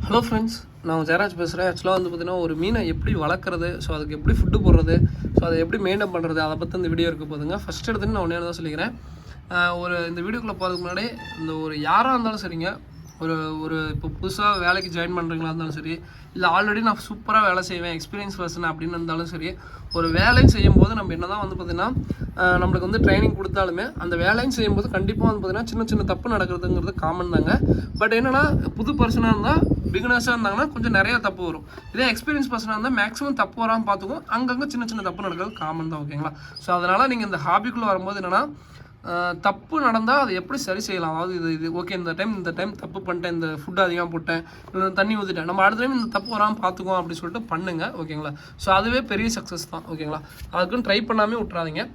Hello friends, நான் ஜெயராஜ் பேசுகிறேன். ஆக்சுவலாக வந்து பார்த்தீங்கன்னா ஒரு மீனை எப்படி வளர்க்குறது, ஸோ அதுக்கு எப்படி ஃபுட்டு போடுறது, ஸோ அதை எப்படி மெயின்டைன் பண்ணுறது, அதை பற்றி இந்த வீடியோ இருக்க போதுங்க. ஃபஸ்ட் எடுத்துன்னு நான் ஒன்றே தான் சொல்லிக்கிறேன். இந்த வீடியோக்குள்ளே போகிறதுக்கு முன்னாடி இந்த ஒரு யாராக இருந்தாலும் சரிங்க, ஒரு ஒரு இப்போ புதுசாக வேலைக்கு ஜாயின் பண்ணுறீங்களா இருந்தாலும் சரி, இல்லை ஆல்ரெடி நான் சூப்பராக வேலை செய்வேன் எக்ஸ்பீரியன்ஸ் பர்சன் அப்படின்னு இருந்தாலும் சரி, ஒரு வேலையும் செய்யும்போது நம்ம என்ன தான் வந்து பார்த்திங்கன்னா நம்மளுக்கு வந்து ட்ரைனிங் கொடுத்தாலுமே அந்த வேலையும் செய்யும்போது கண்டிப்பாக வந்து பார்த்திங்கன்னா சின்ன சின்ன தப்பு நடக்கிறதுங்கிறது காமன் தாங்க. பட் என்னென்னா புது பர்சனாக இருந்தால் பிகினர்ஸாக இருந்தாங்கன்னா கொஞ்சம் நிறையா தப்பு வரும். இதே எக்ஸ்பீரியன்ஸ் பர்சனாக இருந்தால் மேக்ஸிமம் தப்பு வராமல் பார்த்துக்கும், அங்கங்கே சின்ன சின்ன தப்பு நடக்கிறது காமன் தான். ஓகேங்களா? ஸோ அதனால் நீங்கள் இந்த ஹாபிக்குள்ளே வரும்போது என்னென்னா தப்பு நடந்தால் அதை எப்படி சரி செய்யலாம், அதாவது இது ஓகே, இந்த டைம் தப்பு பண்ணிட்டேன், இந்த ஃபுட்டு அதிகமாக போட்டேன், இல்லை தண்ணி ஊற்றிட்டேன், நம்ம அடுத்த டைம் இந்த தப்பு வராமல் பார்த்துக்குவோம் அப்படின்னு சொல்லிட்டு பண்ணுங்கள். ஓகேங்களா? ஸோ அதுவே பெரிய சக்ஸஸ் தான். ஓகேங்களா? அதுக்குன்னு ட்ரை பண்ணாமே விட்றாதீங்க.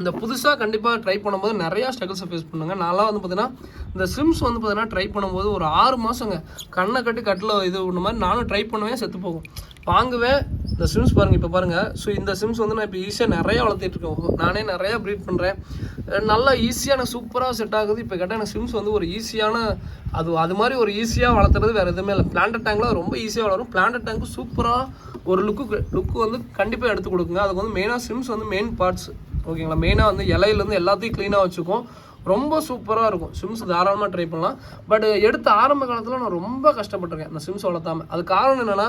இந்த புதுசாக கண்டிப்பாக ட்ரை பண்ணும்போது நிறையா ஸ்ட்ரகிள்ஸை ஃபேஸ் பண்ணுங்க. நான்லாம் வந்து பார்த்தீங்கன்னா இந்த ஸ்விம்ஸ் வந்து பார்த்தீங்கன்னா ட்ரை பண்ணும்போது ஒரு 6 மாதங்க கண்ணை கட்டி கட்டில் இது ஒன்று மாதிரி நானும் ட்ரை பண்ணுவேன், செத்து போகும், வாங்குவேன். இந்த ஸ்விம்ஸ் பாருங்கள், இப்போ பாருங்கள். ஸோ இந்த ஸ்விம்ஸ் வந்து நான் இப்போ ஈஸியாக நிறையா வளர்த்துட்ருக்கேன், நானே நிறையா ப்ரீட் பண்ணுறேன், நல்லா ஈஸியாக எனக்கு சூப்பராக செட் ஆகுது. இப்போ கேட்டால் எனக்கு ஸ்விம்ஸ் வந்து ஒரு ஈஸியான அது மாதிரி ஒரு ஈஸியாக வளர்த்துறது வேறு எதுவுமே இல்லை. பிளான்ட் டேங்கில் ரொம்ப ஈஸியாக வளரும். பிளான்ட் டேங்க்கு சூப்பராக ஒரு லுக்கு வந்து கண்டிப்பாக எடுத்து கொடுக்குங்க. அதுக்கு வந்து மெயினாக ஸ்விம்ஸ் வந்து மெயின் பார்ட்ஸ். ஓகேங்களா? மெயினாக வந்து இலையிலேருந்து எல்லாத்தையும் க்ளீனாக வச்சுக்கும், ரொம்ப சூப்பராக இருக்கும். ஸ்விம்ஸ் தாராளமாக ட்ரை பண்ணலாம். பட் எடுத்த ஆரம்ப காலத்தில் நான் ரொம்ப கஷ்டப்பட்டிருக்கேன் இந்த ஸ்விம்ஸ் வளர்த்தாமல். அது காரணம் என்னென்னா,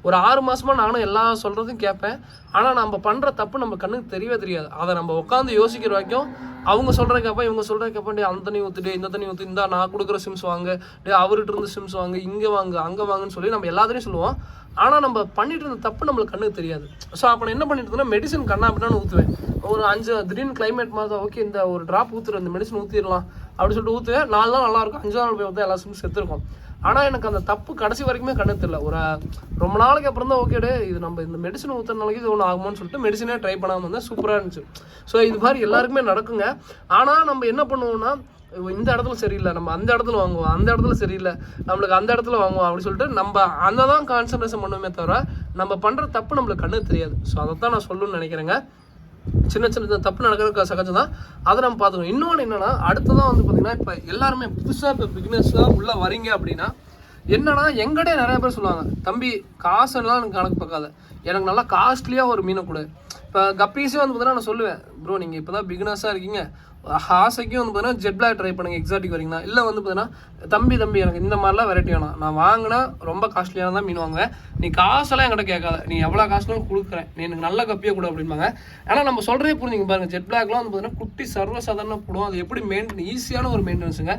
ஒரு 6 மாதமாக நானும் எல்லா சொல்கிறதையும் கேட்பேன். ஆனால் நம்ம பண்ணுற தப்பு நம்ம கண்ணுக்கு தெரியவே தெரியாது. அதை நம்ம உட்காந்து யோசிக்கிற வரைக்கும் அவங்க சொல்கிற கேட்பேன், இவங்க சொல்கிற கேட்பேன். டே அந்த தண்ணி ஊற்றுட்டு இந்த தண்ணி ஊற்று, இந்த நான் கொடுக்குற ஸ்விம்ஸ் வாங்க, டே அவர்கிட்ட இருந்து ஸ்விம்ஸ் வாங்க, இங்கே வாங்க அங்கே வாங்கன்னு சொல்லி நம்ம எல்லாத்தையும் சொல்லுவோம். ஆனால் நம்ம பண்ணிட்டு இருந்த தப்பு நம்மளுக்கு கண்ணுக்கு தெரியாது. ஸோ அப்போ நான் என்ன பண்ணிட்டு இருந்தேன்னா, மெடிசன் கண்ணா அப்படின்னு ஊற்றுவேன். ஒரு 5 திடீர்னு கிளைமேட் மாதிரி தான், ஓகே இந்த ஒரு ட்ராப் ஊற்றுறேன், இந்த மெடிசன் ஊற்றிடலாம் அப்படின்னு சொல்லிட்டு ஊற்றுவேன். 4 நாள் நல்லாயிருக்கும், 5 நாள் போய் ஊற்ற எல்லா ஸ்விம்ஸ் செத்துருக்கும். ஆனால் எனக்கு அந்த தப்பு கடைசி வரைக்குமே கண்ணுக்கு தெரியல. ஒரு ரொம்ப நாளைக்கு அப்புறம் தான் ஓகே, இது நம்ம இந்த மெடிசன் ஊற்றுறதுனால இது ஒன்று ஆகுமான்னு சொல்லிட்டு மெடிசனே ட்ரை பண்ணாமல் இருந்தால் சூப்பராக இருந்துச்சு. ஸோ இது மாதிரி எல்லாருக்குமே நடக்குங்க. ஆனால் நம்ம என்ன பண்ணுவோம்னா, இந்த இடத்துல சரியில்லை, நம்ம அந்த இடத்துல வாங்குவோம், அந்த இடத்துல சரியில்லை, நம்மளுக்கு அந்த இடத்துல வாங்குவோம் அப்படின்னு சொல்லிட்டு நம்ம அந்த தான் கான்சன்ட்ரேஷன் பண்ணுவோமே தவிர நம்ம பண்ணுற தப்பு நம்மளுக்கு கண்ணுக்கு தெரியாது. ஸோ அதை தான் நான் சொல்லணும்னு நினைக்கிறேங்க. சின்ன சின்ன தப்பு நடக்கிறதுக்கு சகஜம் தான், அதை நம்ம பார்த்துக்கணும். இன்னொன்று என்னென்னா, அடுத்ததான் வந்து பார்த்திங்கன்னா, இப்போ எல்லாருமே புதுசாக இப்போ பிகினர்ஸாக உள்ளே வரீங்க அப்படின்னா என்னன்னா, எங்கிட்டே நிறைய பேர் சொல்லுவாங்க, தம்பி காசெல்லாம் எனக்கு கணக்கு பார்க்காத, எனக்கு நல்லா காஸ்ட்லியாக ஒரு மீனை கொடு. இப்போ கப்பீஸே வந்து பார்த்தீங்கன்னா நான் சொல்லுவேன், ப்ரோ நீங்கள் இப்போ தான் பிகினர்ஸாக இருக்கீங்க, ஆசைக்கும் வந்து பார்த்தீங்கன்னா ஜெட் பிளாக் ட்ரை பண்ணுங்கள், எக்ஸாட்டிக் வரீங்கன்னா. இல்லை வந்து பார்த்தீங்கன்னா தம்பி எனக்கு இந்த மாதிரிலாம் வெரைட்டி வேணாம், நான் வாங்கினா ரொம்ப காஸ்ட்லியாக தான் மீன் வாங்குவேன், நீ காசெல்லாம் என்கிட்ட கேட்காத, நீ எவ்வளோ காசுலாம் கொடுக்குறேன், நீ எனக்கு நல்ல கப்பியாக கொடு அப்படிம்பாங்க. ஆனால் நம்ம சொல்கிறதே புரிஞ்சுங்க பாருங்கள், ஜெட் பிளாக்லாம் வந்து பார்த்தீங்கன்னா குட்டி சர்வசாதாரண போடும். அது எப்படி ஈஸியான ஒரு மெயின்டெனன்ஸுங்க.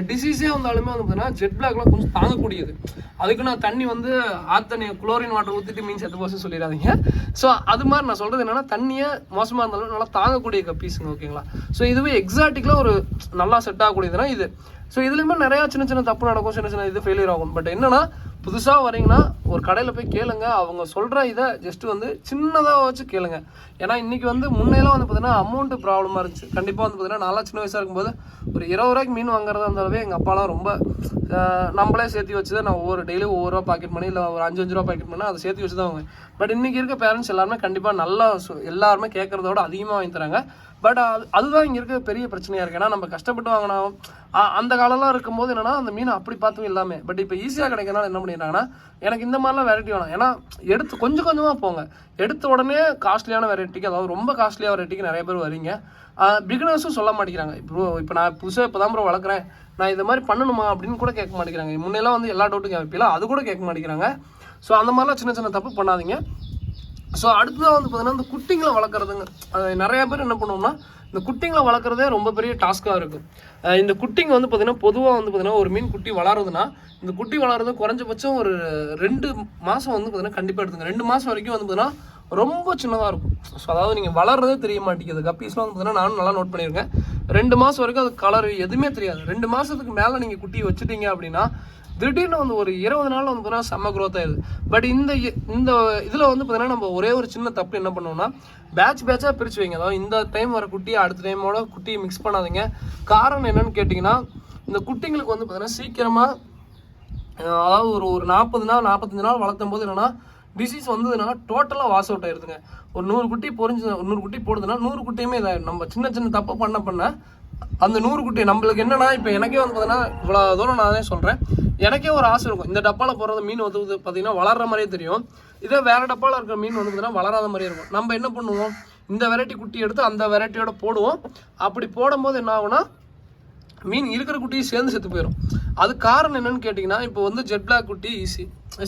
டிசீஸே வந்தாலுமே வந்து பார்த்தீங்கன்னா ஜெட் பிளாக்லாம் கொஞ்சம் தாங்கக்கூடியது. அதுக்கு நான் தண்ணி வந்து தண்ணி குளோரின் வாட்டர் ஊற்றிட்டு மீன் செத்து போச்சு சொல்லிடாதீங்க. ஸோ அது மாதிரி நான் சொல்கிறது என்னென்னா, தண்ணியை மோசமாக இருந்தாலும் நல்லா தாங்கக்கூடிய கப்பீஸுங்க. ஓகேங்களா? ஸோ இதுவே எக்ஸாட்டிக்கில் ஒரு நல்லா செட் ஆகக்கூடியதுன்னா இது. ஸோ இதுலேயுமே நிறையா சின்ன சின்ன தப்பு நடக்கும், சின்ன சின்ன இது ஃபெயிலியர் ஆகும். பட் என்னென்னா, புதுசாக வரீங்கன்னா ஒரு கடையில் போய் கேளுங்க, அவங்க சொல்கிற இதை ஜஸ்ட்டு வந்து சின்னதாக வச்சு கேளுங்க. ஏன்னா இன்றைக்கி வந்து முன்னெல்லாம் வந்து பார்த்தீங்கன்னா அமௌண்ட்டு ப்ராப்ளமாக இருந்துச்சு. கண்டிப்பாக வந்து பார்த்தீங்கன்னா நான்லாம் சின்ன வயசாக இருக்கும்போது ஒரு 20 ரூபாய்க்கு மீன் வாங்குறதா இருந்தாலே எங்கள் அப்பாலாம் ரொம்ப நம்மளே சேர்த்து வச்சு தான் நான் டெய்லியும் ஒவ்வொரு ரூபா பாக்கெட் பண்ணி, இல்லை ஒரு 5 ரூபா பாக்கெட் பண்ணி அதை சேர்த்து வச்சு தான் வாங்குவேன். பட் இன்றைக்கி இருக்க பேரண்ட்ஸ் எல்லாருமே கண்டிப்பாக நல்லா எல்லாருமே கேட்குறதோட அதிகமாக வாங்கி தராங்க. பட் அதுதான் இங்கே இருக்க பெரிய பிரச்சனையாக இருக்குது. ஏன்னா நம்ம கஷ்டப்பட்டு வாங்கினோம். அந்த காலம்லாம் இருக்கும்போது என்னென்னா அந்த மீனை அப்படி பார்த்தும் எல்லாமே. பட் இப்போ ஈஸியாக கிடைக்கிறனால என்ன பண்ணிடுறாங்கன்னா, எனக்கு இந்த மாதிரிலாம் வெரைட்டி வேணும். ஏன்னா எடுத்து கொஞ்சம் கொஞ்சமாக போங்க, எடுத்த உடனே காஸ்ட்லியான வெரைட்டிக்கு, அதாவது ரொம்ப காஸ்ட்லியாக வெரைட்டிக்கு நிறைய பேர் வரீங்க. பிகினர்ஸும் சொல்ல மாட்டேங்கிறாங்க. இப்போ நான் புதுசாக இப்போ தான் ப்ரோ வளர்க்குறேன், நான் இதை மாதிரி பண்ணணுமா அப்படின்னு கூட கேட்க மாட்டேங்கிறாங்க. முன்னெல்லாம் வந்து எல்லா டவுட்டும் கேட்பீங்களா, அது கூட கேட்க மாட்டேங்கிறாங்க. ஸோ அந்த மாதிரிலாம் சின்ன சின்ன தப்பு பண்ணாதீங்க. ஸோ அடுத்ததாக வந்து பார்த்தீங்கன்னா இந்த குட்டிங்களை வளர்க்குறதுங்க. நிறையா பேர் என்ன பண்ணுவோம்னா, இந்த குட்டிங்களை வளர்க்குறதே ரொம்ப பெரிய டாஸ்க்காக இருக்கும். இந்த குட்டிங்க வந்து பார்த்திங்கன்னா பொதுவாக வந்து பார்த்திங்கன்னா ஒரு மீன் குட்டி வளருதுன்னா, இந்த குட்டி வளர்றது குறைஞ்சபட்சம் ஒரு 2 மாதம் வந்து பார்த்திங்கன்னா கண்டிப்பாக எடுத்துங்க. 2 மாதம் வரைக்கும் வந்து பார்த்திங்கன்னா ரொம்ப சின்னதாக இருக்கும். ஸோ அதாவது நீங்கள் வளர்றதே தெரிய மாட்டேங்குது. கப்பீஸ்லாம் வந்து பார்த்திங்கன்னா நானும் நல்லா நோட் பண்ணியிருக்கேன். 2 மாதம் வரைக்கும் அது கலர் எதுவுமே தெரியாது. 2 மாதத்துக்கு மேலே நீங்கள் குட்டி வச்சுட்டீங்க அப்படின்னா திடீர்னு வந்து ஒரு 20 நாளில் வந்து பார்த்தீங்கன்னா செம்ம க்ரோத் ஆயிடுது. பட் இந்த இதில் வந்து பார்த்தீங்கன்னா நம்ம ஒரே ஒரு சின்ன தப்பு என்ன பண்ணுவோம்னா, பேட்சாக பிரித்து வைங்க. அதாவது இந்த டைம் வர குட்டியை அடுத்த டைமோட குட்டியை மிக்ஸ் பண்ணாதீங்க. காரணம் என்னன்னு கேட்டிங்கன்னா, இந்த குட்டிங்களுக்கு வந்து பார்த்தீங்கன்னா சீக்கிரமாக, அதாவது ஒரு 40 நாள் 45 நாள் வளர்த்தும் போது என்னென்னா டிசீஸ் வந்ததுன்னா டோட்டலாக வாஷ் அவுட் ஆயிடுதுங்க. ஒரு 100 குட்டி 100 குட்டி போடுதுன்னா 100 குட்டியுமே இதாகிடும். நம்ம சின்ன சின்ன தப்பு பண்ண அந்த 100 குட்டி நம்மளுக்கு என்னன்னா, இப்போ எனக்கே வந்து பார்த்தீங்கன்னா இவ்வளோ தூரம் நான் தான் சொல்கிறேன், எனக்கே ஒரு ஆசை இருக்கும், இந்த டப்பாவில் போடுறது மீன் வந்து பார்த்தீங்கன்னா வளர்கிற மாதிரியே தெரியும். இதே வேறு டப்பாவில் இருக்கிற மீன் வந்து பார்த்தீங்கன்னா வளராத மாதிரியே இருக்கும். நம்ம என்ன பண்ணுவோம், இந்த வெரைட்டி குட்டி எடுத்து அந்த வெரைட்டியோட போடுவோம். அப்படி போடும்போது என்ன ஆகுனா மீன் இருக்கிற குட்டியும் சேர்ந்து செத்து போயிடும். அது காரணம் என்னன்னு கேட்டிங்கன்னா, இப்போ வந்து ஜெட் பிளாக் குட்டி ஈஸி,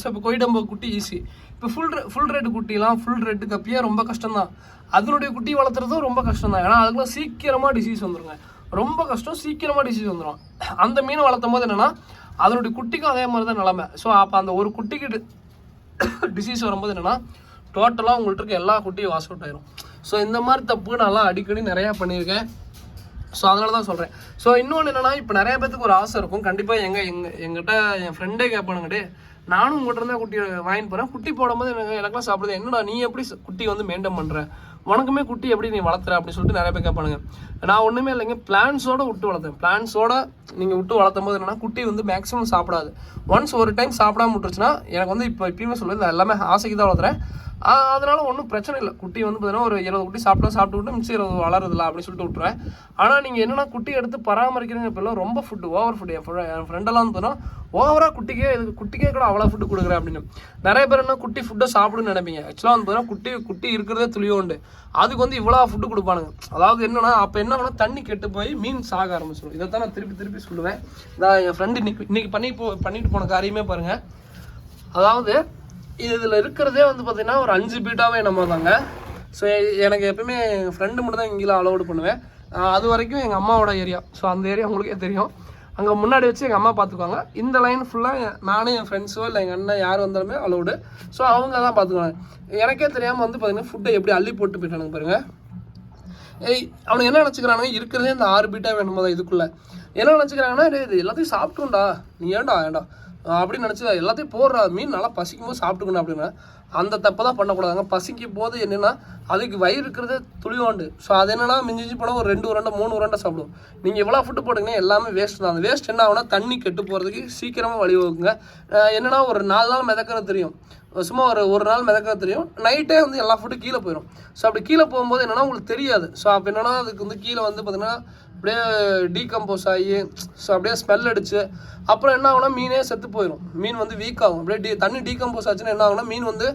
இப்போ கொய்டம்போ குட்டி ஈஸி. இப்போ ஃபுல் ரெட் குட்டிலாம் ஃபுல் ரெட்டு கப்பியாக ரொம்ப கஷ்டம் தான். அதனுடைய குட்டி வளர்த்துறதும் ரொம்ப கஷ்டம் தான். ஏன்னா அதுக்குலாம் சீக்கிரமாக டிசீஸ் வந்துருங்க, ரொம்ப கஷ்டம், சீக்கிரமாக டிசீஸ் வந்துடும். அந்த மீன் வளர்த்தும் போது என்னென்னா அதனுடைய குட்டிக்கும் அதே மாதிரி தான் நிலமை. ஸோ அப்போ அந்த ஒரு குட்டிக்கு டிசீஸ் வரும்போது என்னென்னா டோட்டலாக உங்கள்கிட்ட இருக்க எல்லா குட்டியும் வாஷ் அவுட் ஆயிரும். ஸோ இந்த மாதிரி தப்பு நல்லா அடிக்கடி நிறையா பண்ணியிருக்கேன். ஸோ அதனால தான் சொல்கிறேன். ஸோ இன்னொன்று என்னென்னா, இப்போ நிறைய பேத்துக்கு ஒரு ஆசை இருக்கும், கண்டிப்பாக எங்கிட்ட என் ஃப்ரெண்டே கேட்பானுங்கடே, நானும் உங்கள்கிட்ட இருந்தால் குட்டி வாங்கிட்டு போகிறேன், குட்டி போடும்போது எனக்குலாம் சாப்பிடுது, என்னடா நீ எப்படி குட்டி வந்து மெயின்டைன் பண்ணுற, உனக்குமே குட்டி எப்படி நீ வளர்த்துற அப்படின்னு சொல்லிட்டு நிறைய பேர் கேட்பானுங்க. நான் ஒன்றுமே இல்லைங்க, பிளான்ஸோடு விட்டு வளர்த்தேன். பிளான்ஸோட நீங்கள் விட்டு வளர்த்தும் போது என்னென்னா குட்டி வந்து மேக்ஸிமம் சாப்பிடாது. ஒன்ஸ் ஒரு டைம் சாப்பிடாம விட்டுருச்சுன்னா, எனக்கு வந்து இப்போயுமே சொல்லுது எல்லாமே ஆசைக்கு தான் வளர்த்துறேன். அதனால் ஒன்றும் பிரச்சனை இல்லை. குட்டி வந்து பார்த்தீங்கன்னா ஒரு 20 குட்டி சாப்பிட்டு விட்டு மிச்சம் 20 வளருதில்ல அப்படின்னு சொல்லிட்டு விட்டுருவேன். ஆனால் நீங்கள் என்னென்னா குட்டி எடுத்து பராமரிக்கிறீங்க, இப்போல்லாம் ரொம்ப ஃபுட்டு ஓவர் ஃபுட்டு. என் ஃப்ரெண்டெல்லாம் வந்து பார்த்தீங்கன்னா ஓவராக குட்டிக்கே கூட அவ்வளோ ஃபுட்டு கொடுக்குறேன் அப்படின்னு. நிறைய பேர் என்ன குட்டி ஃபுட்டை சாப்பிடுன்னு நினைப்பீங்க. ஆக்சுவலாக வந்து பார்த்தீங்கன்னா குட்டி இருக்கிறதே துளியோண்டு, அதுக்கு வந்து இவ்வளோ ஃபுட்டு கொடுப்பானுங்க. அதாவது என்னன்னா அப்போ என்ன ஆகுனா தண்ணி கெட்டு போய் மீன் சாக ஆரம்பிச்சிடும். இதை தான் நான் திருப்பி சொல்லுவேன். நான் என் ஃப்ரெண்டு இன்னைக்கு பண்ணிட்டு போன காரியமே பாருங்கள். அதாவது இதில் இருக்கிறதே வந்து பார்த்தீங்கன்னா ஒரு 5 பீட்டாவே நம்ம தாங்க. ஸோ எனக்கு எப்பவுமே எங்கள் ஃப்ரெண்டு மட்டும் தான் இங்கேலாம் அலோடு பண்ணுவேன். அது வரைக்கும் எங்கள் அம்மாவோட ஏரியா. ஸோ அந்த ஏரியா உங்களுக்கே தெரியும். அங்கே முன்னாடி வச்சு எங்கள் அம்மா பார்த்துக்குவாங்க. இந்த லைன் ஃபுல்லாக நானே என் ஃப்ரெண்ட்ஸோ இல்லை எங்கள் அண்ணன் யார் வந்தாலுமே அலோடு. ஸோ அவங்க தான் பார்த்துக்குவாங்க. எனக்கே தெரியாமல் வந்து பார்த்தீங்கன்னா ஃபுட்டை எப்படி அள்ளி போட்டு போயிட்டானுங்க பாருங்கள். அவனுக்கு என்ன நினச்சிக்கிறானுங்க, இருக்கிறதே இந்த 6 பீட்டா வேணுமா தான் இதுக்குள்ளே. என்ன நினச்சிக்கிறாங்கன்னா, இது எல்லாத்தையும் சாப்பிட்டுண்டா நீ ஏண்டா அப்படின்னு நினச்சி எல்லாத்தையும் போடுறா, மீன் நல்லா பசிக்கும் போது சாப்பிட்டுக்கணும் அப்படின்னா அந்த தப்பை தான் பண்ணக்கூடாதுங்க. பசிக்கும் போது என்னென்னா அதுக்கு வயிறு இருக்கிறது துளியோண்டு. ஸோ அது என்னென்னா மிஞ்சி போனால் ஒரு 2 உருண்டை 3 உருண்டை சாப்பிடும். நீங்கள் எவ்வளோ ஃபுட்டு போட்டிங்கன்னா எல்லாமே வேஸ்ட் தான். அந்த வேஸ்ட் என்ன ஆகுனா தண்ணி கெட்டு போகிறதுக்கு சீக்கிரமாக வழிவகுக்குங்க. என்னென்னா ஒரு 4 நாள் மிதக்கிறது தெரியும், சும்மா ஒரு நாள் மிதக்கிறது தெரியும், நைட்டே வந்து எல்லா ஃபுட்டும் கீழே போயிடும். ஸோ அப்படி கீழே போகும்போது என்னென்னா உங்களுக்கு தெரியாது. ஸோ அப்போ என்னென்னா அதுக்கு வந்து கீழே வந்து பார்த்திங்கன்னா அப்படியே டீகம்போஸ் ஆகி ஸோ அப்படியே ஸ்மெல் அடிச்சு அப்புறம் என்ன ஆகுனா மீனே செத்து போயிடும். மீன் வந்து வீக் ஆகும். அப்படியே தண்ணி டீகம்போஸ் ஆச்சுன்னா என்ன ஆகுனா மீன் வந்து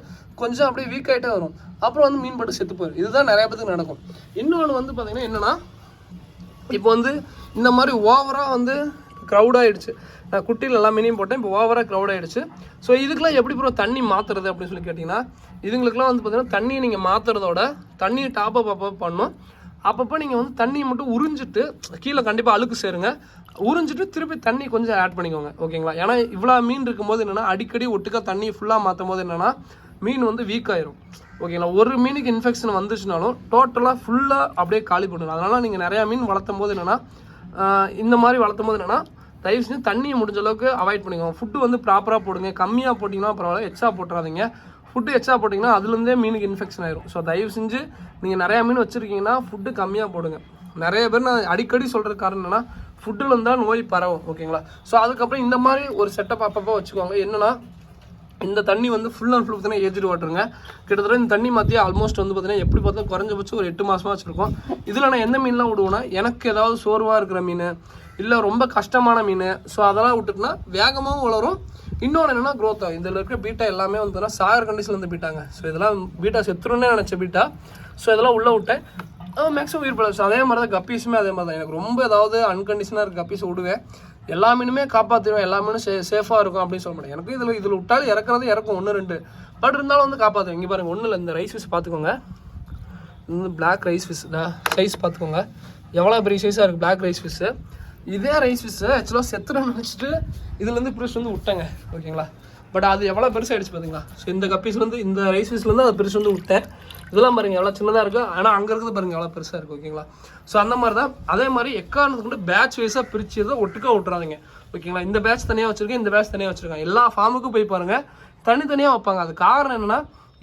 கொஞ்சம் அப்படியே வீக் ஆகிட்டே வரும். அப்புறம் வந்து மீன் பட்டு செத்து போயிடும். இதுதான் நிறைய பேருக்கு நடக்கும். இன்னொன்று வந்து பார்த்திங்கன்னா என்னென்னா, இப்போ வந்து இந்த மாதிரி ஓவராக வந்து க்ரௌட் ஆகிடுச்சு. நான் குட்டியில் எல்லாம் மீனையும் போட்டேன், இப்போ ஓவராக க்ரௌட் ஆகிடுச்சு. ஸோ இதுக்கெலாம் எப்படி ப்ரோ தண்ணி மாற்றுறது அப்படின்னு சொல்லி கேட்டிங்கன்னா, இதுங்களுக்குலாம் வந்து பார்த்திங்கன்னா தண்ணியை நீங்கள் மாற்றுறதோட தண்ணியை டாப் பண்ணணும். அப்பப்போ நீங்கள் வந்து தண்ணியை மட்டும் உறிஞ்சிட்டு, கீழே கண்டிப்பாக அழுக்கு சேருங்க, உறிஞ்சிட்டு திருப்பி தண்ணி கொஞ்சம் ஆட் பண்ணிக்கோங்க, ஓகேங்களா? ஏன்னா இவ்வளோ மீன் இருக்கும்போது என்னென்னா அடிக்கடி ஒட்டுக்கா தண்ணி ஃபுல்லாக மாற்றும் போது என்னென்னா மீன் வந்து வீக் ஆயிரும், ஓகேங்களா? ஒரு மீனுக்கு இன்ஃபெக்ஷன் வந்துச்சுனாலும் டோட்டலாக ஃபுல்லாக அப்படியே காலி பண்ணிடும். அதனால் நீங்கள் நிறையா மீன் வளர்த்தும் போது என்னென்னா இந்த மாதிரி வளர்த்தும் போது என்னென்னா தயவு செஞ்சு தண்ணியை முடிஞ்ச அளவுக்கு அவாய்ட் பண்ணிக்கோங்க. ஃபுட்டு வந்து ப்ராப்பராக போடுங்க. கம்மியாக போட்டிங்கன்னா பரவாயில்ல, எக்ஸ்ட்ரா போட்டுறாதீங்க. ஃபுட்டு எக்ஸ்ட்ரா போட்டிங்கன்னா அதுலேருந்தே மீனுக்கு இன்ஃபெக்ஷன் ஆயிரும். ஸோ தயவு செஞ்சு நீங்கள் நிறையா மீன் வச்சுருக்கீங்கன்னா ஃபுட்டு கம்மியாக போடுங்க. நிறைய பேர் நான் அடிக்கடி சொல்கிற காரணம் என்னென்னா ஃபுட்டில் இருந்தால் நோய் பரவும், ஓகேங்களா? ஸோ அதுக்கப்புறம் இந்த மாதிரி ஒரு செட்டப் அப்பப்போ வச்சுக்கோங்க. என்னென்னா இந்த தண்ணி வந்து ஃபுல் அண்ட் ஃபுல் பார்த்தீங்கன்னா ஏஜ்டு வாட்டருங்க. கிட்டத்தட்ட இந்த தண்ணி மாற்றியே ஆல்மோஸ்ட் வந்து பார்த்தீங்கன்னா எப்படி பார்த்தா குறைஞ்சபட்சம் ஒரு 8 மாதமாக வச்சுருக்கோம். இதில் நான் எந்த மீன்லாம் விடுவேன்னா, எனக்கு ஏதாவது சோர்வாக இருக்கிற மீன் இல்லை ரொம்ப கஷ்டமான மீன், ஸோ அதெல்லாம் விட்டுட்டுனா வேகமாகவும் வளரும். இன்னொன்று என்னென்னா க்ரோத் ஆகும். இதில் இருக்கிற பீட்டா எல்லாமே வந்து சாகர் கண்டிஷனில் வந்து பீட்டாங்க. ஸோ இதெல்லாம் பீட்டா செத்துருன்னே நினச்ச பீட்டா. ஸோ இதெல்லாம் உள்ளே விட்டேன், மேக்ஸிமம் உயிர் பழம். ஸோ அதே மாதிரி தான் கப்பீஸுமே அதே மாதிரி தான். எனக்கு ரொம்ப ஏதாவது அன்கண்டிஷனாக இருக்க கப்பீஸை விடுவேன். எல்லா மீனுமே காப்பாற்றிடுவேன், எல்லா மீனும் சேஃபாக இருக்கும் அப்படின்னு சொல்ல மாட்டேன். எனக்கு இதில் விட்டாலும் இறக்குறது இறக்கும் 1-2, பட் இருந்தாலும் வந்து காப்பாற்றுவேன். இங்கே பாருங்கள், ஒன்றும் இல்லை, இந்த ரைஸ் ஃபிஷ் பார்த்துக்கோங்க. இந்த பிளாக் ரைஸ் ஃபிஷ் சைஸ் பார்த்துக்கோங்க, எவ்வளோ பெரிய சைஸாக இருக்குது பிளாக் ரைஸ் ஃபிஷ்ஷு. இதே ரைஸ் ஃபிஷ்ஷை ஆக்சுவலாக செத்துறேன்னு நினச்சிட்டு இதுலேருந்து பிரிச்சு வந்து விட்டேங்க, ஓகேங்களா? பட் அது எவ்வளோ பெருசாகிடுச்சு பார்த்தீங்களா? ஸோ இந்த கப்பீஸ்லேருந்து இந்த ரைஸ் ஃபிஷ்லேருந்து அதை பிரிச்சு வந்து விட்டேன். இதெல்லாம் பாருங்கள் எவ்வளோ சின்னதாக இருக்குது, ஆனால் அங்கே இருக்கிறது பாருங்கள் எவ்வளோ பெருசாக இருக்குது, ஓகேங்களா? ஸோ அந்த மாதிரி தான். அதே மாதிரி எக்காரணத்துக்கு கூட பேட்ச் வைஸாக பிரித்து தான் ஒட்டுக்கா விட்டுறாதீங்க, ஓகேங்களா? இந்த பேட்ச் தனியாக வச்சுருக்கேன், இந்த பேட்ச் தனியாக வச்சுருக்காங்க. எல்லா ஃபார்முக்கும் போய் பாருங்கள், தனித்தனியாக வைப்பாங்க. அது காரணம் என்னென்னா,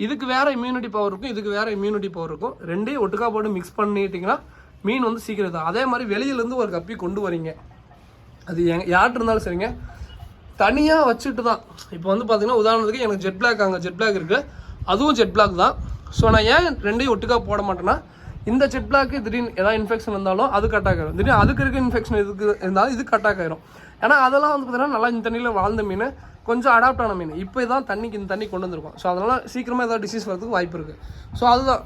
இதுக்கு வேறு இம்யூனிட்டி பவர் இருக்கும், இதுக்கு வேறு இம்யூனிட்டி பவர் இருக்கும். ரெண்டையும் ஒட்டுக்கா போட்டு மிக்ஸ் பண்ணிட்டீங்கன்னா மீன் வந்து சீக்கிரம் தான். அதே மாதிரி வெளியிலேருந்து ஒரு கப்பி கொண்டு வரீங்க, அது யார்ட்டு இருந்தாலும் சரிங்க, தனியாக வச்சுட்டு தான். இப்போ வந்து பார்த்தீங்கன்னா உதாரணத்துக்கு எனக்கு ஜெட் பிளாக், அங்கே ஜெட் பிளாக் இருக்குது, அதுவும் ஜெட் பிளாக் தான். ஸோ நான் ஏன் ரெண்டையும் ஒட்டுக்கா போட மாட்டேன்னா, இந்த ஜெட் பிளாக்கு திடீர்னு ஏதாவது இன்ஃபெக்ஷன் இருந்தாலும் அது அட்டாக் ஆகிடும், திடீர்னு அதுக்கு இருக்க இன்ஃபெக்ஷன் இதுக்கு இருந்தாலும் இதுக்கு அட்டாக் ஆகிடும். ஏன்னா அதெல்லாம் வந்து பார்த்தீங்கன்னா நல்லா இந்த தண்ணியில் வாழ்ந்த மீன், கொஞ்சம் அடாப்ட் ஆன மீன். இப்போ தான் தண்ணிக்கு இந்த தண்ணி கொண்டு வந்திருக்கும். ஸோ அதனால் சீக்கிரமாக ஏதாவது டிசீஸ் வரதுக்கு வாய்ப்பு இருக்குது. ஸோ அதுதான்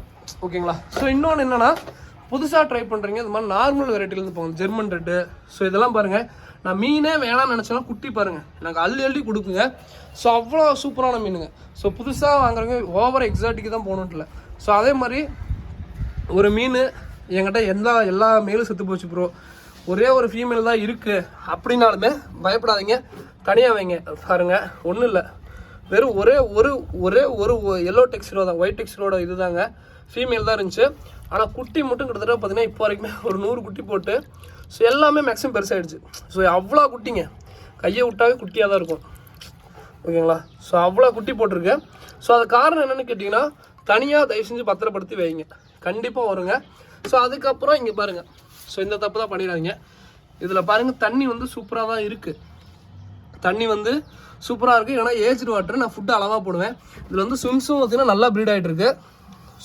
ஓகேங்களா. ஸோ இன்னொன்று என்னென்னா, புதுசாக ட்ரை பண்ணுறீங்க இது மாதிரி நார்மல் வெரைட்டிலேருந்து போங்க, ஜெர்மன் ரெட்டு. ஸோ இதெல்லாம் பாருங்கள், நான் மீனே வேணாம்னு நினச்சேன்னா குட்டி பாருங்கள் எனக்கு அள்ளி கொடுக்குங்க. ஸோ அவ்வளோ சூப்பரான மீனுங்க. ஸோ புதுசாக வாங்குறவங்க ஓவர் எக்ஸாட்டிக்கு தான் போகணுன்ட்டு இல்லை. ஸோ அதே மாதிரி ஒரு மீன் என்கிட்ட எல்லா மேலும் செத்து போச்சு ப்ரோ, ஒரே ஒரு ஃபீமேல் தான் இருக்குது அப்படின்னாலுமே பயப்படாதீங்க, தனியாக வைங்க. பாருங்கள், ஒன்றும் இல்லை, வெறும் ஒரே ஒரு எல்லோ டெக்ஸ்டரோட தான், ஒயிட் டெக்ஸ்டரோட இது தாங்க, ஃபீமேல் தான் இருந்துச்சு. ஆனால் குட்டி மட்டும் கிட்டத்தட்ட பார்த்தீங்கன்னா இப்போ வரைக்குமே ஒரு 100 குட்டி போட்டு, ஸோ எல்லாமே மேக்ஸிமம் பெருசாகிடுச்சு. ஸோ அவ்வளோ குட்டிங்க, கையை விட்டாவே குட்டியாக தான் இருக்கும் ஓகேங்களா. ஸோ அவ்வளோ குட்டி போட்டிருக்கு. ஸோ அது காரணம் என்னென்னு கேட்டிங்கன்னா, தனியாக தயவு செஞ்சு பத்திரப்படுத்தி வைங்க, கண்டிப்பாக வருங்க. ஸோ அதுக்கப்புறம் இங்கே பாருங்கள், ஸோ இந்த தப்பு தான் பண்ணிடாதீங்க. இதில் பாருங்கள், தண்ணி வந்து சூப்பராக தான் இருக்குது, தண்ணி வந்து சூப்பராக இருக்குது. ஏன்னா ஏஜ்டு வாட்டர், நான் ஃபுட்டு அளவாக போடுவேன். இதில் வந்து ஸ்விம்ஸும் பார்த்திங்கன்னா நல்லா ப்ரீட் ஆகிட்டு இருக்கு.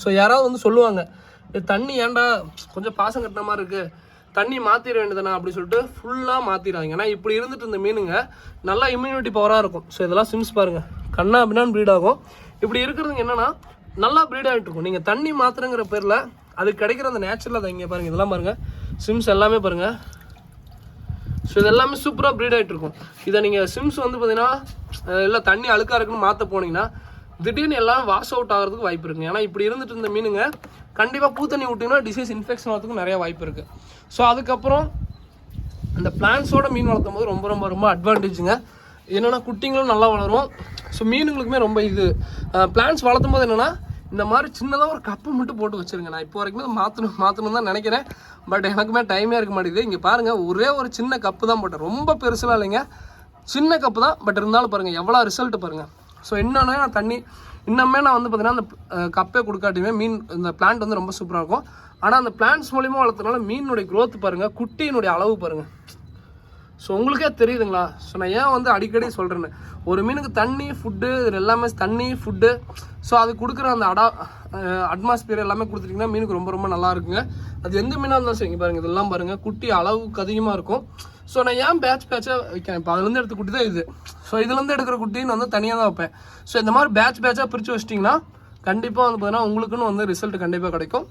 ஸோ யாராவது வந்து சொல்லுவாங்க, இது தண்ணி ஏன்டா கொஞ்சம் பாசம் கட்டின மாதிரி இருக்குது, தண்ணி மாற்றிட வேண்டியதுனா அப்படி சொல்லிட்டு ஃபுல்லாக மாற்றிடுறாங்க. ஏன்னா இப்படி இருந்துட்டு இந்த மீனுங்க நல்லா இம்யூனிட்டி பவராக இருக்கும். ஸோ இதெல்லாம் ஸ்விம்ஸ் பாருங்கள், கண்ணா அப்படின்னான்னு ப்ரீட் ஆகும். இப்படி இருக்கிறதுங்க என்னென்னா நல்லா ப்ரீட் ஆகிட்டு இருக்கும். நீங்கள் தண்ணி மாத்திரங்கிற பேரில் அதுக்கு கிடைக்கிற அந்த நேச்சுரல் அதை இங்கே பாருங்கள், இதெல்லாம் பாருங்கள், ஸ்விம்ஸ் எல்லாமே பாருங்கள். ஸோ இது எல்லாமே சூப்பராக ப்ரீட் ஆகிட்டு இருக்கும். இதை நீங்கள் ஸ்விம்ஸ் வந்து பார்த்தீங்கன்னா இல்லை தண்ணி அழுக்காக இருக்குன்னு மாற்ற போனீங்கன்னா திடீர்னு எல்லாம் வாஷ் அவுட் ஆகிறதுக்கு வாய்ப்பு இருக்குங்க. ஏன்னா இப்படி இருந்துட்டு இருந்த மீனுங்க கண்டிப்பாக பூத்தண்ணி விட்டிங்கன்னா டிசீஸ் இன்ஃபெக்ஷன் ஆகிறதுக்கு நிறைய வாய்ப்பு இருக்குது. ஸோ அதுக்கப்புறம் இந்த பிளான்ஸோட மீன் வளர்த்தும் போது ரொம்ப ரொம்ப ரொம்ப அட்வான்டேஜுங்க. என்னென்னா குட்டிங்களும் நல்லா வளரும். ஸோ மீனுங்களுக்குமே ரொம்ப இது பிளான்ஸ் வளர்த்தும் போது என்னென்னா இந்த மாதிரி சின்னதாக ஒரு கப்பு மட்டும் போட்டு வச்சுருங்க. நான் இப்போ வரைக்குமே மாற்றணும் தான் நினைக்கிறேன், பட் எனக்குமே டைமே இருக்க மாட்டேங்குது. இங்கே பாருங்கள், ஒரே ஒரு சின்ன கப்பு தான் போட்டேன், ரொம்ப பெருசுலாம் இல்லைங்க, சின்ன கப்பு தான். பட் இருந்தாலும் பாருங்கள் எவ்வளோ ரிசல்ட் பாருங்கள். ஸோ என்னன்னா நான் தண்ணி இன்னமே நான் வந்து பார்த்தீங்கன்னா அந்த கப்பே கொடுக்காட்டியுமே மீன் இந்த பிளான்ட் வந்து ரொம்ப சூப்பராக இருக்கும். ஆனால் அந்த பிளான்ட்ஸ் மூலிமா வளர்த்தனால மீனுடைய க்ரோத் பாருங்கள், குட்டியினுடைய அளவு பாருங்கள். ஸோ உங்களுக்கே தெரியுதுங்களா. ஸோ நான் ஏன் வந்து அடிக்கடி சொல்கிறேன்னு, ஒரு மீனுக்கு தண்ணி ஃபுட்டு இது எல்லாமே தண்ணி ஃபுட்டு, ஸோ அது கொடுக்குற அந்த அட்மாஸ்பியர் எல்லாமே கொடுத்துட்டிங்கன்னா மீனுக்கு ரொம்ப ரொம்ப நல்லா இருக்குங்க. அது எந்த மீனாக இருந்தாலும் சரிங்க. பாருங்கள் இதெல்லாம் பாருங்கள், குட்டி அளவுக்கு அதிகமாக இருக்கும். ஸோ நான் ஏன் பேட்சாக வைக்கிறேன், இப்போ அதுலேருந்து எடுத்த குட்டி தான் இது. ஸோ இதுலேருந்து எடுக்கிற குட்டின்னு வந்து தனியாக தான் வைப்பேன். ஸோ இந்த மாதிரி பேட்சாக பிரித்து வச்சிட்டிங்கன்னா கண்டிப்பாக வந்து பார்த்தீங்கன்னா உங்களுக்குன்னு வந்து ரிசல்ட் கண்டிப்பாக கிடைக்கும்.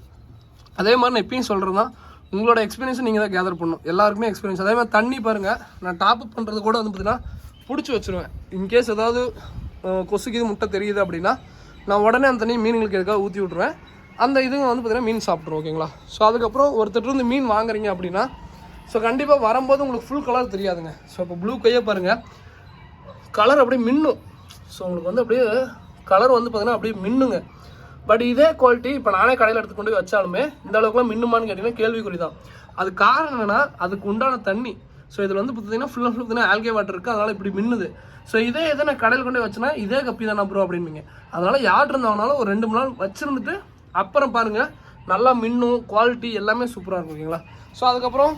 அதே மாதிரி நான் எப்பயும் சொல்கிறது தான், உங்களோட எக்ஸ்பீரியன்ஸை நீங்கள் தான் கேதர் பண்ணணும், எல்லாருக்குமே எக்ஸ்பீரியன்ஸ். அதே மாதிரி தண்ணி பாருங்கள், நான் டாப்அப் பண்ணுறது கூட வந்து பார்த்தீங்கன்னா பிடிச்சி வச்சுருவேன். இன்கேஸ் ஏதாவது கொசுக்கு இது முட்டை தெரியுது அப்படின்னா நான் உடனே அந்த தண்ணி மீன்களுக்கு எதுக்காக ஊற்றி விட்ருவேன். அந்த இதுங்க வந்து பார்த்தீங்கன்னா மீன் சாப்பிட்ருவோம் ஓகேங்களா. ஸோ அதுக்கப்புறம் ஒருத்தர் வந்து மீன் வாங்குறீங்க அப்படின்னா ஸோ கண்டிப்பாக வரும்போது உங்களுக்கு ஃபுல் கலர் தெரியாதுங்க. ஸோ இப்போ ப்ளூ கையை பாருங்கள், கலர் அப்படியே மின்னும். ஸோ உங்களுக்கு வந்து அப்படியே கலர் வந்து பார்த்தீங்கன்னா அப்படியே மின்னுங்க. பட் இதே குவாலிட்டி இப்போ நானே கடையில் எடுத்துக்கொண்டு போய் வச்சாலுமே இந்த அளவுக்குலாம் மின்னுமான்னு கேட்டிங்கன்னா கேள்விக்குறி தான். அது காரணம் என்னென்னா அதுக்கு உண்டான தண்ணி. ஸோ இதில் வந்து பார்த்தீங்கன்னா ஃபுல்லாக பார்த்தீங்கன்னா ஆல்கே வாட்டர் இருக்குது, அதனால் இப்படி மின்னுது. ஸோ இதே எதை நான் கடையில் கொண்டு வச்சேன்னா இதே கப்பி தானே ப்ரோ அப்படின்பீங்க. அதனால் யார் இருந்தாங்கனாலும் ஒரு 2 3 நாள் வச்சுருந்துட்டு அப்புறம் பாருங்கள் நல்லா மின்னும், குவாலிட்டி எல்லாமே சூப்பராக இருக்கும் ஓகேங்களா. ஸோ அதுக்கப்புறம்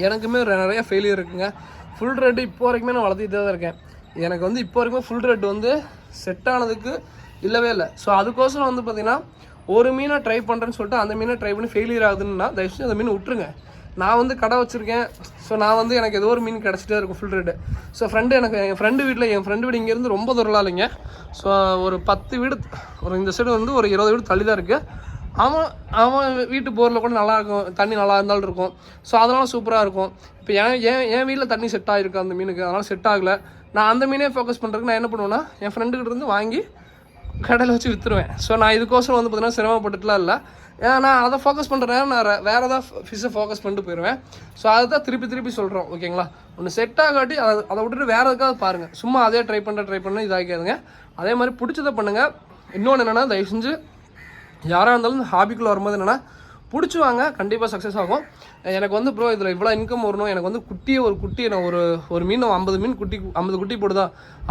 எனக்குமே நிறைய ஃபெயிலியர் இருக்குங்க. ஃபுல் ரெட்டு இப்போ வரைக்குமே நான் வளர்த்திட்டே தான் இருக்கேன். எனக்கு வந்து இப்போ வரைக்குமே ஃபுல் ரெட் வந்து செட் ஆனதுக்கு இல்லவே இல்லை. ஸோ அதுக்கோசரம் வந்து பார்த்திங்கன்னா ஒரு மீனை ட்ரை பண்ணுறேன்னு சொல்லிட்டு அந்த மீனை ட்ரை பண்ணி ஃபெயிலியர் ஆகுதுன்னா தயவுசெய்து அந்த மீன் விட்டுருங்க. நான் வந்து கடை வச்சுருக்கேன். ஸோ நான் வந்து எனக்கு ஏதோ ஒரு மீன் கிடச்சிட்டே இருக்கும் ஃபுல் ரெட்டு. ஸோ எனக்கு என் ஃப்ரெண்டு வீடு இங்கேருந்து ரொம்ப தூரலாம் இல்லைங்க. ஸோ ஒரு 10 வீடு ஒரு இந்த சைடு வந்து ஒரு 20 வீடு தள்ளி தான் இருக்குது. அவன் வீட்டு போரில் கூட நல்லாயிருக்கும், தண்ணி நல்லா இருந்தாலும் இருக்கும். ஸோ அதெல்லாம் சூப்பராக இருக்கும். இப்போ என் வீட்டில் தண்ணி செட் ஆகிருக்கு அந்த மீனுக்கு, அதனால் செட் ஆகலை. நான் அந்த மீனே ஃபோக்கஸ் பண்ணுறதுக்கு நான் என்ன பண்ணுவேன்னா என் ஃப்ரெண்டுக்கிட்ட இருந்து வாங்கி கடையில் வச்சு விற்றுருவேன். ஸோ நான் இதுக்கோசரம் வந்து பார்த்தீங்கன்னா சிரமப்பட்டுட்டுலாம் இல்லை. ஏன்னா நான் அதை ஃபோக்கஸ் பண்ணுறேன், நான் வேறு ஏதாவது ஃபிஷ்ஷை ஃபோக்கஸ் பண்ணிட்டு போயிடுவேன். ஸோ அதுதான் திருப்பி சொல்கிறோம் ஓகேங்களா. ஒன்று செட் ஆகாட்டி அதை விட்டுட்டு வேறு எதுக்காவது பாருங்கள். சும்மா அதே ட்ரை பண்ண இதாகிக்காதுங்க. அதே மாதிரி பிடிச்சதை பண்ணுங்கள். இன்னொன்று என்னென்னா தயவு செஞ்சு யாராக இருந்தாலும் ஹாபிக்குள்ளே வரும்போது என்னென்னா பிடிச்சி வாங்க, கண்டிப்பாக சக்ஸஸ் ஆகும். எனக்கு வந்து ப்ரோ இதில் இவ்வளோ இன்கம் வரணும், எனக்கு வந்து ஒரு குட்டியை நான் ஒரு மீன் 50 மீன் 50 குட்டி போடுதா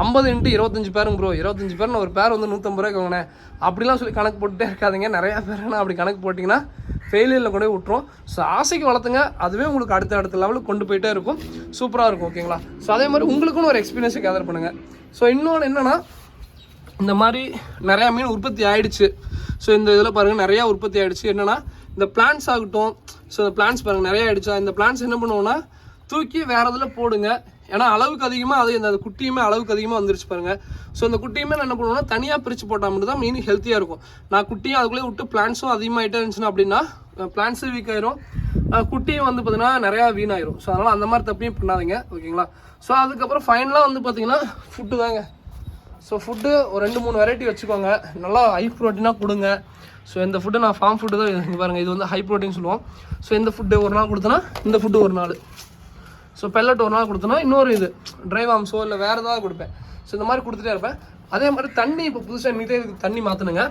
50 × 25 பேருங்க ப்ரோ, 25 பேர் நான் ஒரு பேர் வந்து 150 ரூபாய்க்கு வாங்கினேன் அப்படிலாம் சொல்லி கணக்கு போட்டுட்டே இருக்காதிங்க. நிறையா பேர் நான் அப்படி கணக்கு போட்டிங்கன்னா ஃபெயிலியரில் கொண்டு போய் விட்டுரும். ஸோ ஆசைக்கு வளர்த்துங்க, அதுவே உங்களுக்கு அடுத்த லெவலுக்கு கொண்டு போயிட்டே இருக்கும், சூப்பராக இருக்கும் ஓகேங்களா. ஸோ அதே மாதிரி உங்களுக்குன்னு ஒரு எக்ஸ்பீரியன்ஸை கேதர் பண்ணுங்கள். ஸோ இன்னொன்று என்னென்னா இந்த மாதிரி நிறையா மீன் உற்பத்தி ஆகிடுச்சு. ஸோ இந்த இதில் பாருங்கள் நிறையா உற்பத்தி ஆகிடுச்சு. என்னென்னா இந்த பிளான்ஸ் ஆகட்டும், ஸோ இந்த பிளான்ஸ் பாருங்கள் நிறையா ஆகிடுச்சா. இந்த பிளான்ஸ் என்ன பண்ணுவோன்னா தூக்கி வேறு இதில் போடுங்க. ஏன்னா அளவுக்கு அதிகமாக அது இந்த குட்டியுமே அளவுக்கு அதிகமாக வந்துருச்சு பாருங்கள். ஸோ இந்த குட்டியுமே நான் என்ன பண்ணுவேன்னா தனியாக பிரித்து போட்டால் மட்டும் தான் மீன் ஹெல்த்தியாக இருக்கும். நான் குட்டியும் அதுக்குள்ளே விட்டு பிளான்ஸும் அதிகமாகிட்டே இருந்துச்சுன்னா அப்படின்னா பிளான்ஸும் வீக் ஆயிரும், குட்டியும் வந்து பார்த்தீங்கன்னா நிறையா வீணாயிரும். ஸோ அதனால் அந்த மாதிரி தப்பையும் பண்ணாதீங்க, ஓகேங்களா. ஸோ அதுக்கப்புறம் ஃபைனலாக வந்து பார்த்தீங்கன்னா ஃபுட்டு தாங்க. ஸோ ஃபுட்டு ஒரு 2-3 வெரைட்டி வச்சுக்கோங்க, நல்லா ஹை ப்ரோட்டீனாக கொடுங்க. ஸோ இந்த ஃபுட்டு நான் ஃபார்ம் ஃபுட்டு தான் இங்கே பாருங்கள், இது வந்து ஹை ப்ரோட்டீன் சொல்லுவோம். ஸோ இந்த ஃபுட்டு ஒரு நாள் கொடுத்தனா இந்த ஃபுட்டு ஒரு நாள், ஸோ பெல்லட் ஒரு நாள் கொடுத்தனா இன்னொரு இது ட்ரை வார்ம்ஸோ இல்லை வேறு ஏதாவது கொடுப்பேன். ஸோ இந்த மாதிரி கொடுத்துட்டே இருப்பேன். அதே மாதிரி தண்ணி இப்போ புதுசாக நீட்டே இதுக்கு தண்ணி மாற்றணுங்க.